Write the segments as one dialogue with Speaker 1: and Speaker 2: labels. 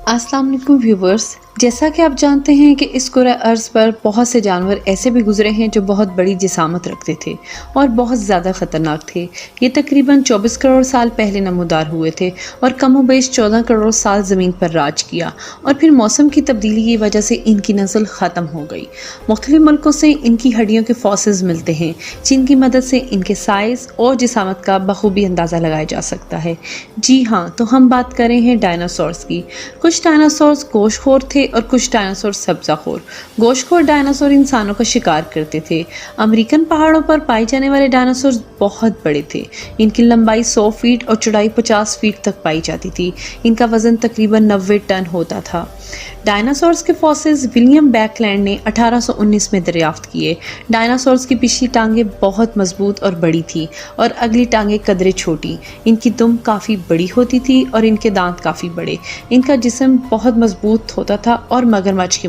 Speaker 1: السلام علیکم ویورز، جیسا کہ آپ جانتے ہیں کہ اس کرۂ ارض پر بہت سے جانور ایسے بھی گزرے ہیں جو بہت بڑی جسامت رکھتے تھے اور بہت زیادہ خطرناک تھے۔ یہ تقریباً 24 کروڑ سال پہلے نمودار ہوئے تھے اور کم و بیش 14 کروڑ سال زمین پر راج کیا، اور پھر موسم کی تبدیلی کی وجہ سے ان کی نسل ختم ہو گئی۔ مختلف ملکوں سے ان کی ہڈیوں کے فاسلز ملتے ہیں جن کی مدد سے ان کے سائز اور جسامت کا بخوبی اندازہ لگایا جا سکتا ہے۔ جی ہاں، تو ہم بات کر رہے ہیں ڈائناسورز کی۔ کچھ ڈائناسورز گوشت خور تھے اور کچھ ڈائناسور سبزہ خور۔ گوشت خور ڈائناسور انسانوں کا شکار کرتے تھے۔ امریکن پہاڑوں پر پائے جانے والے ڈائناسور بہت بڑے تھے۔ ان کی لمبائی 100 فیٹ اور چوڑائی 50 فیٹ تک پائی جاتی تھی۔ ان کا وزن تقریباً 90 ٹن ہوتا تھا۔ ڈائناسورز کے فاسلز ولیم بیک لینڈ نے 1819 میں دریافت کیے۔ ڈائناسورز کی پچھلی ٹانگیں بہت مضبوط اور بڑی تھی اور اگلی ٹانگیں قدرے چھوٹی۔ ان کی دم کافی بڑی ہوتی تھی اور ان کے دانت کافی بڑے۔ ان کا جسم بہت مضبوط ہوتا تھا اور مگرمچھ کی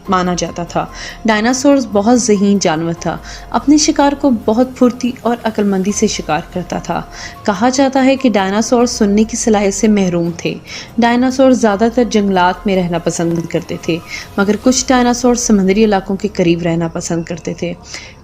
Speaker 1: مانا جاتا تھا۔ ڈائناسورز بہت ذہین جانور تھا، اپنے شکار کو بہت پھرتی اور عقل مندی سے شکار کرتا تھا۔ کہا جاتا ہے کہ ڈائناسور سننے کی صلاحیت سے محروم تھے۔ ڈائناسور زیادہ تر جنگلات میں رہنا پسند کرتے تھے، مگر کچھ ڈائناسور سمندری علاقوں کے قریب رہنا پسند کرتے تھے۔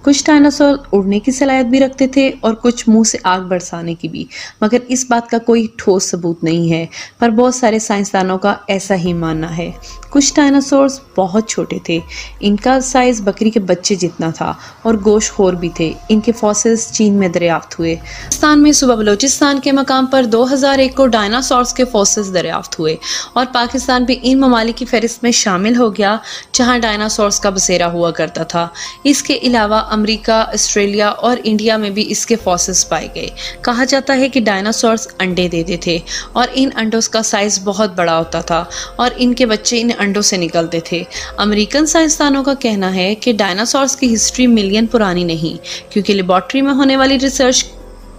Speaker 1: کچھ ڈائناسور اڑنے کی صلاحیت بھی رکھتے تھے اور کچھ منہ سے آگ برسانے کی بھی، مگر اس بات کا کوئی ٹھوس ثبوت نہیں ہے، پر بہت سارے سائنسدانوں کا ایسا ہی ماننا ہے۔ کچھ ڈائناسورز بہت چھوٹے تھے، ان کا سائز بکری کے بچے جتنا تھا اور گوشت خور بھی تھے۔ ان کے فاسلز چین میں دریافت ہوئے۔ پاکستان میں صوبہ بلوچستان کے مقام پر 2001 کو ڈائناسورز کے فاسلز دریافت ہوئے اور پاکستان بھی ان ممالک کی فہرست میں شامل ہو گیا جہاں ڈائناسورز کا بسیرا ہوا کرتا تھا۔ اس کے علاوہ امریکہ، آسٹریلیا اور انڈیا میں بھی اس کے فاسلز پائے گئے۔ کہا جاتا ہے کہ ڈائناسورز انڈے دیتے تھے اور ان انڈوں کا سائز بہت بڑا ہوتا تھا اور ان کے بچے ان انڈوں سے نکلتے تھے۔ امریکن سائنسدانوں کا کہنا ہے کہ ڈائناسورز کی ہسٹری ملین پرانی نہیں، کیونکہ لیبارٹری میں ہونے والی ریسرچ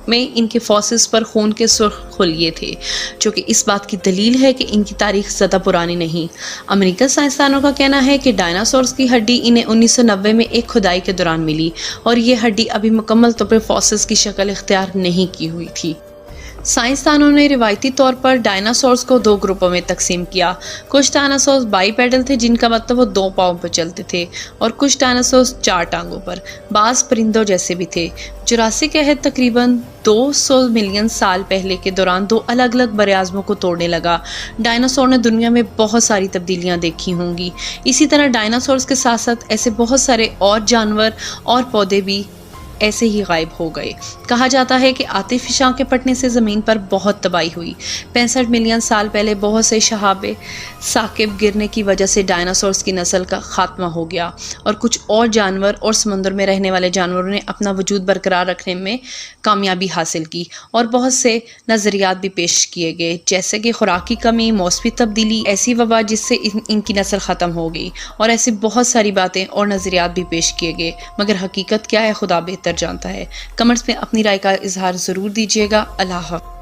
Speaker 1: میں ان کے فاسلز پر خون کے سرخ خلیے تھے، جو کہ اس بات کی دلیل ہے کہ ان کی تاریخ زیادہ پرانی نہیں۔ امریکن سائنسدانوں کا کہنا ہے کہ ڈائناسورز کی ہڈی انہیں 1990 میں ایک کھدائی کے دوران ملی اور یہ ہڈی ابھی مکمل طور پر فاسلز کی شکل اختیار نہیں کی ہوئی تھی۔ سائنسدانوں نے روایتی طور پر ڈائناسورز کو 2 گروپوں میں تقسیم کیا۔ کچھ ڈائناسورز بائی پیڈل تھے، جن کا مطلب وہ 2 پاؤں پر چلتے تھے، اور کچھ ڈائناسورز 4 ٹانگوں پر، بعض پرندوں جیسے بھی تھے۔ جراسک عہد تقریباً 200 ملین سال پہلے کے دوران 2 الگ الگ براعظموں کو توڑنے لگا۔ ڈائناسور نے دنیا میں بہت ساری تبدیلیاں دیکھی ہوں گی۔ اسی طرح ڈائناسورز کے ساتھ ساتھ ایسے بہت سارے اور جانور اور پودے بھی ایسے ہی غائب ہو گئے۔ کہا جاتا ہے کہ آتی فشاں کے پھٹنے سے زمین پر بہت تباہی ہوئی۔ 65 ملین سال پہلے بہت سے شہاب ثاقب گرنے کی وجہ سے ڈائناسورز کی نسل کا خاتمہ ہو گیا، اور کچھ اور جانور اور سمندر میں رہنے والے جانوروں نے اپنا وجود برقرار رکھنے میں کامیابی حاصل کی، اور بہت سے نظریات بھی پیش کیے گئے، جیسے کہ خوراک کی کمی، موسمی تبدیلی، ایسی وبا جس سے ان کی نسل ختم ہو گئی، اور ایسی بہت ساری باتیں اور نظریات بھی پیش کیے گئے، مگر حقیقت کیا ہے خدا بہتر جانتا ہے۔ کمنٹس میں اپنی رائے کا اظہار ضرور دیجیے گا۔ اللہ حافظ۔